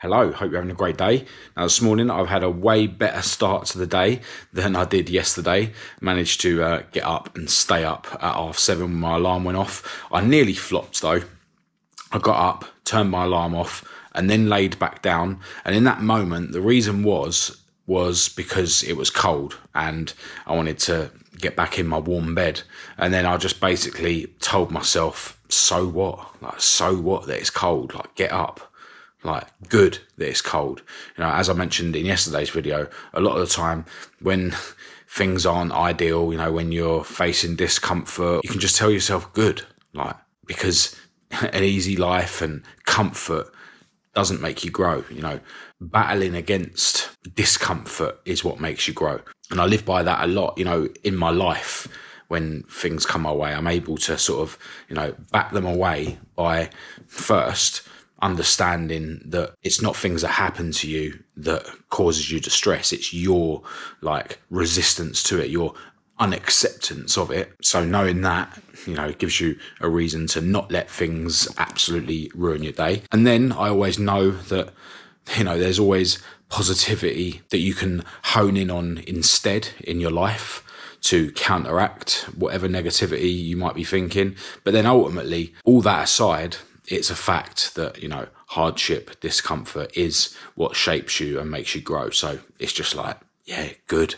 Hello, hope you're having a great day. Now this morning I've had a way better start to the day than I did yesterday. Managed to get up and stay up at 7:30 when my alarm went off. I nearly flopped though. I got up, turned my alarm off and then laid back down. And in that moment, the reason was because it was cold and I wanted to get back in my warm bed. And then I just basically told myself, so what? Like, so what that it's cold? Like, get up. Like, good that it's cold. You know, as I mentioned in yesterday's video, a lot of the time when things aren't ideal, you know, when you're facing discomfort, you can just tell yourself good, like, because an easy life and comfort doesn't make you grow. You know, battling against discomfort is what makes you grow. And I live by that a lot, you know, in my life. When things come my way, I'm able to sort of, you know, back them away by first understanding that it's not things that happen to you that causes you distress. It's your like resistance to it, your unacceptance of it. So knowing that, you know, it gives you a reason to not let things absolutely ruin your day. And then I always know that, you know, there's always positivity that you can hone in on instead in your life to counteract whatever negativity you might be thinking. But then ultimately, all that aside, it's a fact that, you know, hardship, discomfort is what shapes you and makes you grow. So it's just like, yeah, good.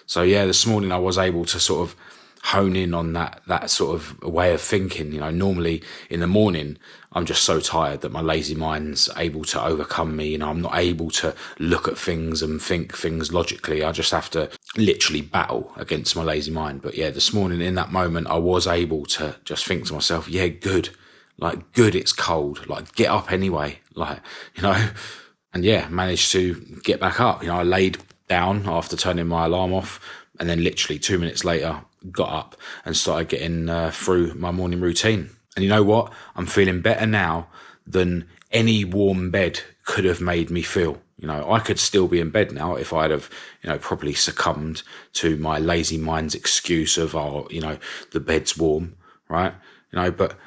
So yeah, this morning I was able to sort of hone in on that sort of way of thinking. You know, normally in the morning, I'm just so tired that my lazy mind's able to overcome me. You know, I'm not able to look at things and think things logically. I just have to literally battle against my lazy mind. But yeah, this morning in that moment, I was able to just think to myself, yeah, good. Like, good, it's cold. Like, get up anyway. Like, you know, and yeah, managed to get back up. You know, I laid down after turning my alarm off and then literally 2 minutes later got up and started getting through my morning routine. And you know what? I'm feeling better now than any warm bed could have made me feel. You know, I could still be in bed now if I'd have, you know, probably succumbed to my lazy mind's excuse of, oh, you know, the bed's warm, right? You know, but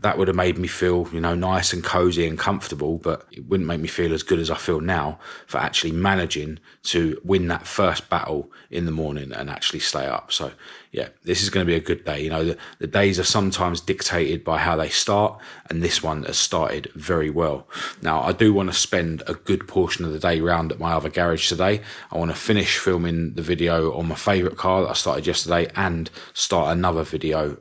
that would have made me feel, you know, nice and cozy and comfortable, but it wouldn't make me feel as good as I feel now for actually managing to win that first battle in the morning and actually stay up. So yeah, this is going to be a good day. You know, the days are sometimes dictated by how they start, and this one has started very well. Now, I do want to spend a good portion of the day round at my other garage today. I want to finish filming the video on my favourite car that I started yesterday and start another video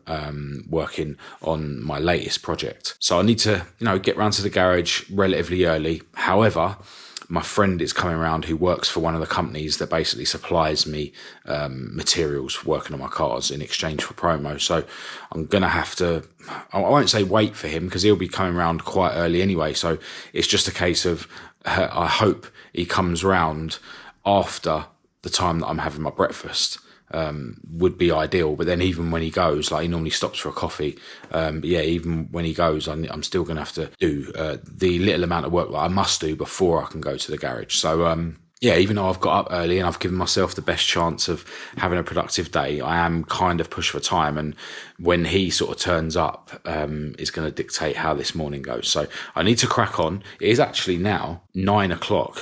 working on my latest project. So I need to, you know, get round to the garage relatively early. However, my friend is coming around who works for one of the companies that basically supplies me materials for working on my cars in exchange for promo. So I'm going to have to, I won't say wait for him because he'll be coming around quite early anyway. So it's just a case of, I hope he comes round after the time that I'm having my breakfast. Would be ideal, but then even when he goes, like, he normally stops for a coffee, but yeah, even when he goes, I'm still gonna have to do the little amount of work that I must do before I can go to the garage. So yeah, even though I've got up early and I've given myself the best chance of having a productive day, I am kind of pushed for time, and when he sort of turns up is going to dictate how this morning goes. So I need to crack on. It is actually now 9 o'clock,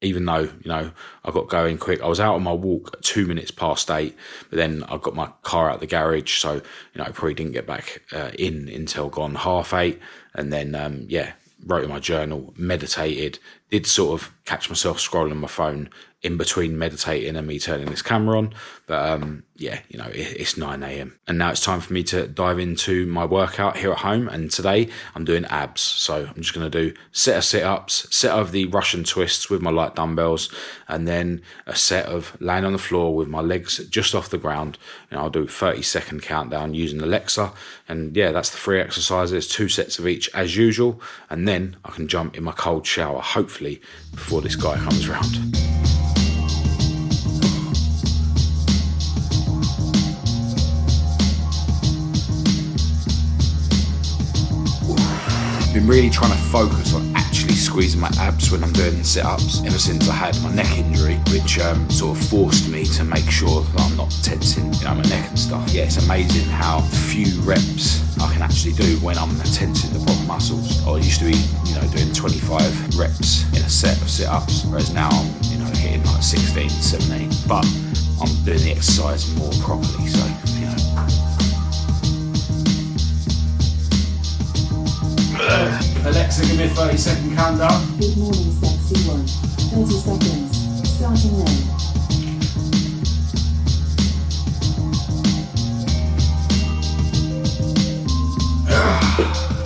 even though, you know, I got going quick. I was out on my walk at 2 minutes past 8, but then I got my car out the garage, so, you know, I probably didn't get back in until gone 7:30, and then yeah, wrote in my journal, meditated, did sort of catch myself scrolling my phone in between meditating and me turning this camera on. But yeah, you know, it's 9 a.m. And now it's time for me to dive into my workout here at home. And today I'm doing abs. So I'm just going to do set of sit-ups, set of the Russian twists with my light dumbbells, and then a set of laying on the floor with my legs just off the ground. And I'll do 30-second countdown using Alexa. And yeah, that's the 3 exercises, 2 sets of each as usual. And then I can jump in my cold shower, hopefully before this guy comes round. Been really trying to focus on actually squeezing my abs when I'm doing sit-ups ever since I had my neck injury, which sort of forced me to make sure that I'm not tensing, you know, my neck and stuff. Yeah, it's amazing how few reps I can actually do when I'm tensing the bottom muscles. I used to be, you know, doing 25 reps in a set of sit-ups, whereas now I'm, you know, hitting like 16, 17. But I'm doing the exercise more properly, so, you know. Alexa, give me a 30-second countdown. Good morning, sexy one. 30 seconds. Starting now.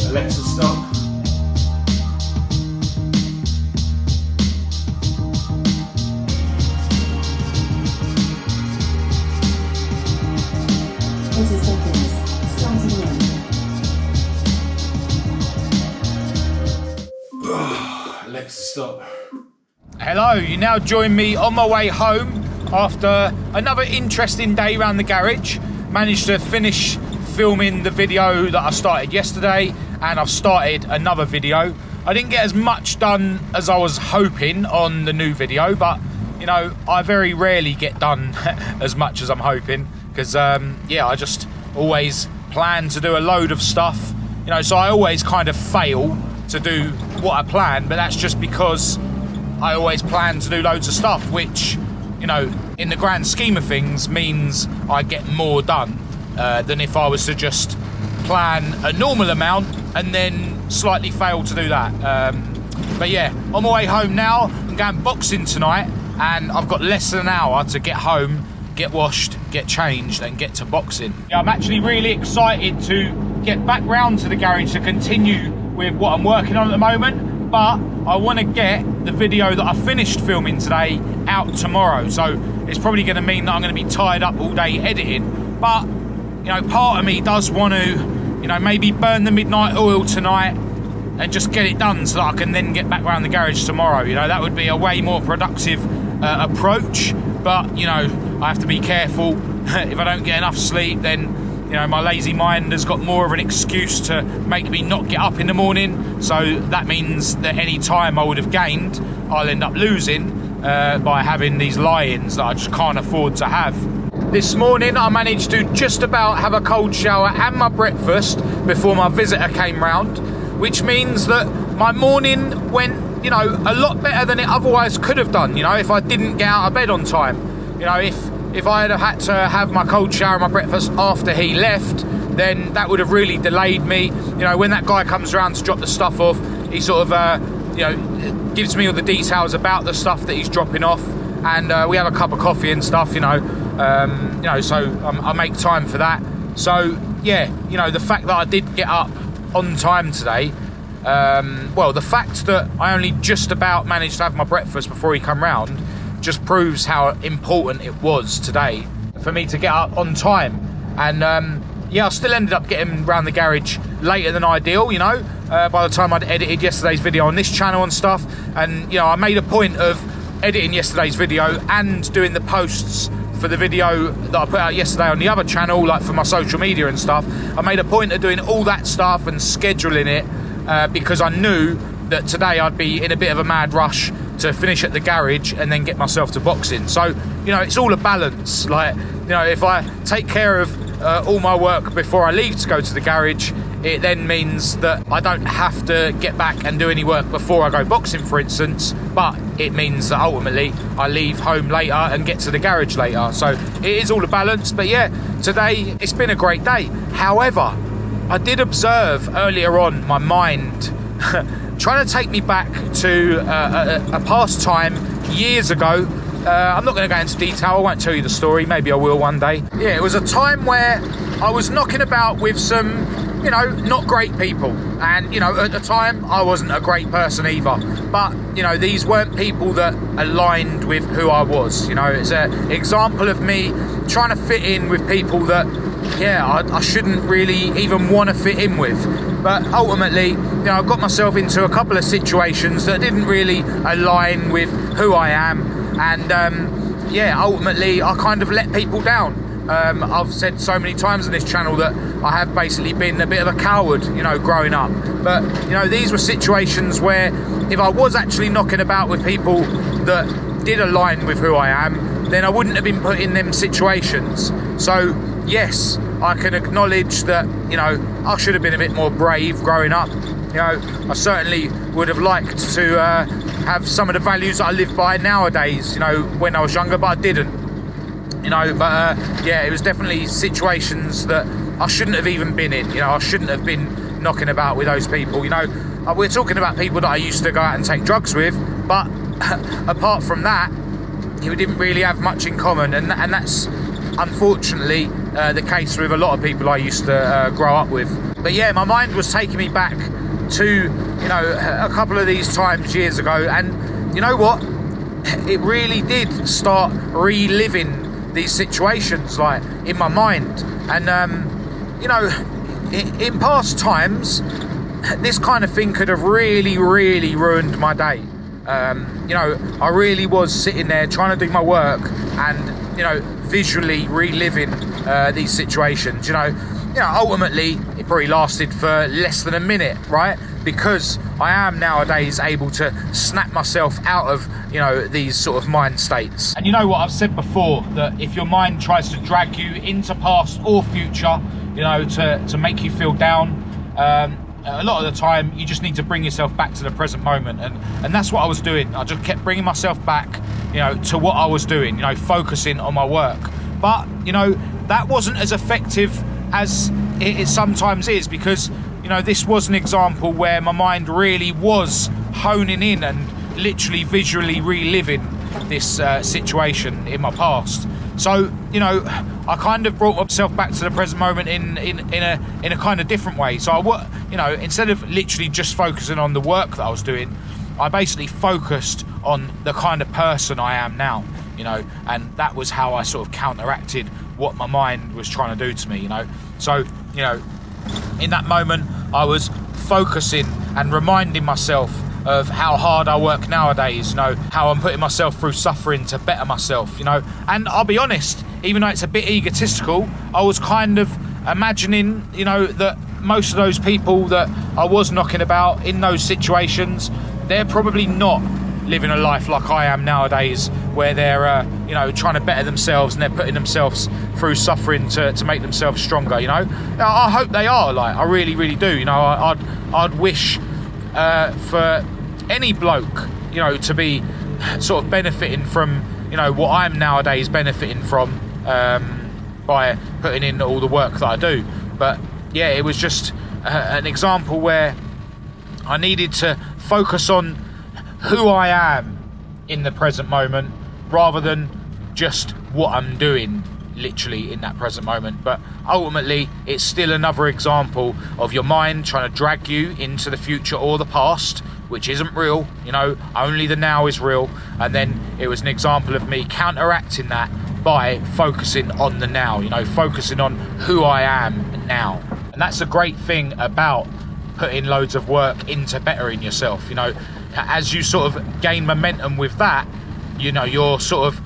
Alexa, stop. Alexa, stop. Hello, you now join me on my way home after another interesting day around the garage. Managed to finish filming the video that I started yesterday, and I've started another video. I didn't get as much done as I was hoping on the new video, but you know, I very rarely get done as much as I'm hoping, because yeah, I just always plan to do a load of stuff, you know, so I always kind of fail to do what I plan, but that's just because I always plan to do loads of stuff, which, you know, in the grand scheme of things means I get more done than if I was to just plan a normal amount and then slightly fail to do that. But yeah, on my way home now, I'm going boxing tonight, and I've got less than an hour to get home, get washed, get changed, and get to boxing. Yeah, I'm actually really excited to get back round to the garage to continue with what I'm working on at the moment, but I want to get the video that I finished filming today out tomorrow, so it's probably going to mean that I'm going to be tied up all day editing. But you know, part of me does want to, you know, maybe burn the midnight oil tonight and just get it done so that I can then get back around the garage tomorrow. You know, that would be a way more productive approach, but you know, I have to be careful. If I don't get enough sleep, then you know, my lazy mind has got more of an excuse to make me not get up in the morning, so that means that any time I would have gained, I'll end up losing by having these lie-ins that I just can't afford to have. This morning I managed to just about have a cold shower and my breakfast before my visitor came round, which means that my morning went, you know, a lot better than it otherwise could have done, you know, if I didn't get out of bed on time. You know, if I had to have my cold shower and my breakfast after he left, then that would have really delayed me. You know, when that guy comes around to drop the stuff off, he sort of, you know, gives me all the details about the stuff that he's dropping off, and we have a cup of coffee and stuff, you know, so I make time for that. So, yeah, you know, the fact that I did get up on time today, well, the fact that I only just about managed to have my breakfast before he come round just proves how important it was today for me to get up on time. And yeah, I still ended up getting around the garage later than ideal, you know, by the time I'd edited yesterday's video on this channel and stuff. And you know, I made a point of editing yesterday's video and doing the posts for the video that I put out yesterday on the other channel, like for my social media and stuff. I made a point of doing all that stuff and scheduling it because I knew that today I'd be in a bit of a mad rush to finish at the garage and then get myself to boxing. So, you know, it's all a balance. Like, you know, if I take care of all my work before I leave to go to the garage, it then means that I don't have to get back and do any work before I go boxing, for instance, but it means that ultimately I leave home later and get to the garage later. So it is all a balance. But yeah, today it's been a great day. However, I did observe earlier on my mind trying to take me back to a past time years ago. I'm not going to go into detail, I won't tell you the story, maybe I will one day. Yeah, it was a time where I was knocking about with some, you know, not great people. And, you know, at the time, I wasn't a great person either. But, you know, these weren't people that aligned with who I was. You know, it's an example of me trying to fit in with people that, yeah, I shouldn't really even want to fit in with. But ultimately, you know, I got myself into a couple of situations that didn't really align with who I am. And, yeah, ultimately, I kind of let people down. I've said so many times on this channel that I have basically been a bit of a coward, you know, growing up. But, you know, these were situations where if I was actually knocking about with people that did align with who I am, then I wouldn't have been put in them situations. So, yes, I can acknowledge that, you know, I should have been a bit more brave growing up. You know, I certainly would have liked to have some of the values that I live by nowadays, you know, when I was younger, but I didn't. You know, but yeah, it was definitely situations that I shouldn't have even been in. You know, I shouldn't have been knocking about with those people. You know, we're talking about people that I used to go out and take drugs with, but apart from that, we didn't really have much in common, and that's unfortunately the case with a lot of people I used to grow up with. But yeah, my mind was taking me back to, you know, a couple of these times years ago, and you know what? It really did start reliving these situations, like, in my mind. And you know, in past times, this kind of thing could have really ruined my day. You know, I really was sitting there trying to do my work and, you know, visually reliving these situations. You know, ultimately it probably lasted for less than a minute, right? Because I am nowadays able to snap myself out of, you know, these sort of mind states. And you know what I've said before, that if your mind tries to drag you into past or future, you know, to make you feel down, a lot of the time you just need to bring yourself back to the present moment, and that's what I was doing. I just kept bringing myself back, you know, to what I was doing, you know, focusing on my work. But, you know, that wasn't as effective as it sometimes is, because, you know, this was an example where my mind really was honing in and literally visually reliving this situation in my past. So, you know, I kind of brought myself back to the present moment in a kind of different way. So you know, instead of literally just focusing on the work that I was doing, I basically focused on the kind of person I am now, you know, and that was how I sort of counteracted what my mind was trying to do to me, you know. So, you know, in that moment, I was focusing and reminding myself of how hard I work nowadays, you know, how I'm putting myself through suffering to better myself, you know. And I'll be honest, even though it's a bit egotistical, I was kind of imagining, you know, that most of those people that I was knocking about in those situations, they're probably not living a life like I am nowadays, where they're you know, trying to better themselves and they're putting themselves through suffering to make themselves stronger, you know. I hope they are, like, I really do, you know. I'd wish for any bloke, you know, to be sort of benefiting from, you know, what I'm nowadays benefiting from by putting in all the work that I do. But yeah, it was just an example where I needed to focus on who I am in the present moment rather than just what I'm doing literally in that present moment. But ultimately, it's still another example of your mind trying to drag you into the future or the past, which isn't real, you know. Only the now is real. And then it was an example of me counteracting that by focusing on the now, you know, focusing on who I am now. And that's a great thing about putting loads of work into bettering yourself, you know. As you sort of gain momentum with that, you know, you're sort of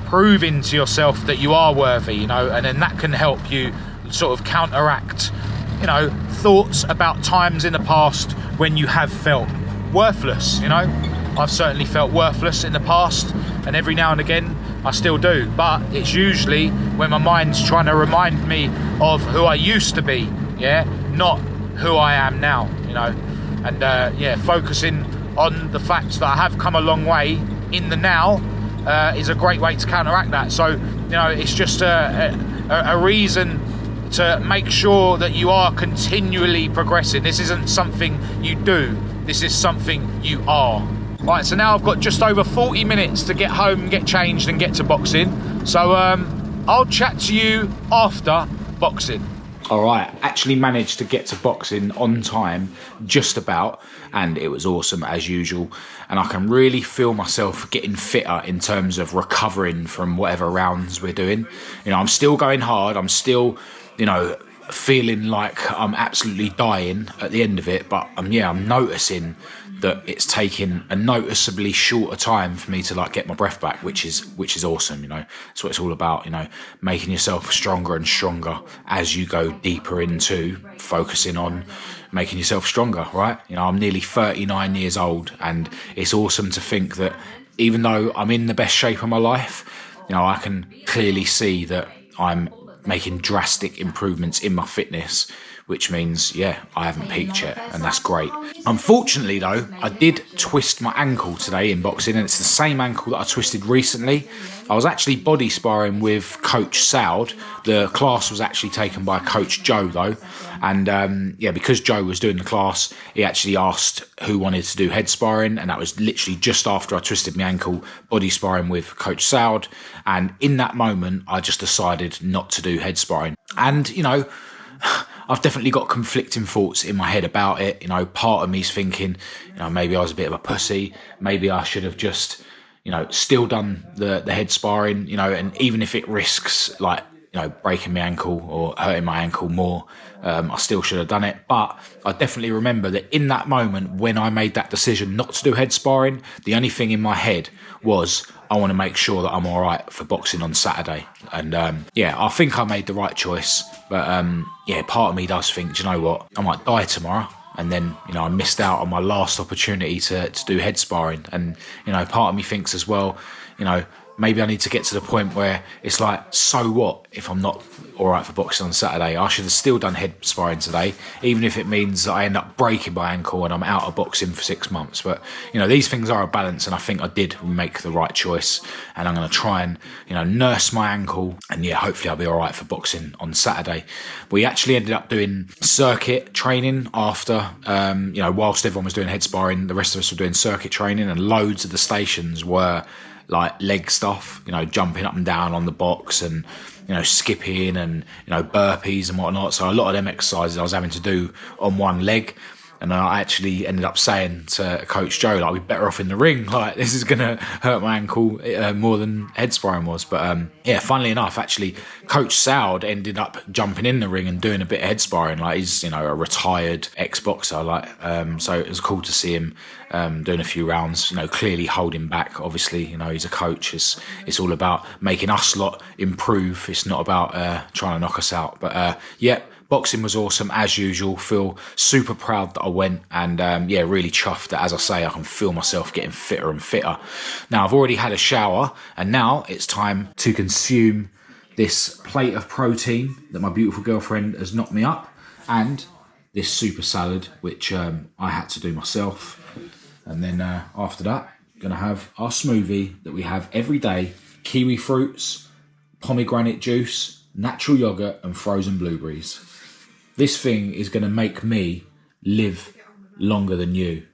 proving to yourself that you are worthy, you know, and then that can help you sort of counteract, you know, thoughts about times in the past when you have felt worthless, you know. I've certainly felt worthless in the past, and every now and again I still do, but it's usually when my mind's trying to remind me of who I used to be, yeah, not who I am now, you know. And yeah, focusing on the fact that I have come a long way in the now is a great way to counteract that. So, you know, it's just a reason to make sure that you are continually progressing. This isn't something you do, this is something you are. Right, so now I've got just over 40 minutes to get home, get changed and get to boxing. So I'll chat to you after boxing. All right, actually managed to get to boxing on time, just about, and it was awesome as usual. And I can really feel myself getting fitter in terms of recovering from whatever rounds we're doing. You know, I'm still going hard. I'm still, you know, feeling like I'm absolutely dying at the end of it, but I'm noticing that it's taking a noticeably shorter time for me to like get my breath back, which is awesome. That's what it's all about. Making yourself stronger and stronger as you go deeper into focusing on making yourself stronger, right? I'm nearly 39 years old, and it's awesome to think that even though I'm in the best shape of my life, I can clearly see that I'm making drastic improvements in my fitness, which means, I haven't peaked yet, and that's great. Unfortunately, though, I did twist my ankle today in boxing, and it's the same ankle that I twisted recently. I was actually body sparring with Coach Saud. The class was actually taken by Coach Joe, though. And because Joe was doing the class, he actually asked who wanted to do head sparring, and that was literally just after I twisted my ankle, body sparring with Coach Saud. And in that moment, I just decided not to do head sparring. And, I've definitely got conflicting thoughts in my head about it. Part of me's thinking, maybe I was a bit of a pussy. Maybe I should have just, still done the head sparring, and even if it risks like, breaking my ankle or hurting my ankle more, I still should have done it. But I definitely remember that in that moment when I made that decision not to do head sparring, the only thing in my head was, I want to make sure that I'm all right for boxing on Saturday. And I think I made the right choice. But part of me does think, do you know what? I might die tomorrow. And then, I missed out on my last opportunity to do head sparring. And, part of me thinks as well, maybe I need to get to the point where it's like, so what if I'm not all right for boxing on Saturday? I should have still done head sparring today, even if it means that I end up breaking my ankle and I'm out of boxing for 6 months. But, these things are a balance, and I think I did make the right choice. And I'm going to try and, nurse my ankle, and hopefully I'll be all right for boxing on Saturday. We actually ended up doing circuit training after, whilst everyone was doing head sparring, the rest of us were doing circuit training, and loads of the stations were like leg stuff, jumping up and down on the box and, skipping and, burpees and whatnot. So a lot of them exercises I was having to do on one leg. And I actually ended up saying to Coach Joe, like, we're better off in the ring. Like, this is going to hurt my ankle more than head sparring was. But, funnily enough, actually, Coach Saud ended up jumping in the ring and doing a bit of head sparring. Like, he's, a retired ex-boxer. Like, so it was cool to see him doing a few rounds, clearly holding back. Obviously, he's a coach. It's all about making us lot improve. It's not about trying to knock us out. But, boxing was awesome as usual. Feel super proud that I went, and really chuffed that, as I say, I can feel myself getting fitter and fitter. Now I've already had a shower, and now it's time to consume this plate of protein that my beautiful girlfriend has knocked me up, and this super salad which I had to do myself. And then after that, gonna have our smoothie that we have every day: kiwi fruits, pomegranate juice, natural yogurt, and frozen blueberries. This thing is going to make me live longer than you.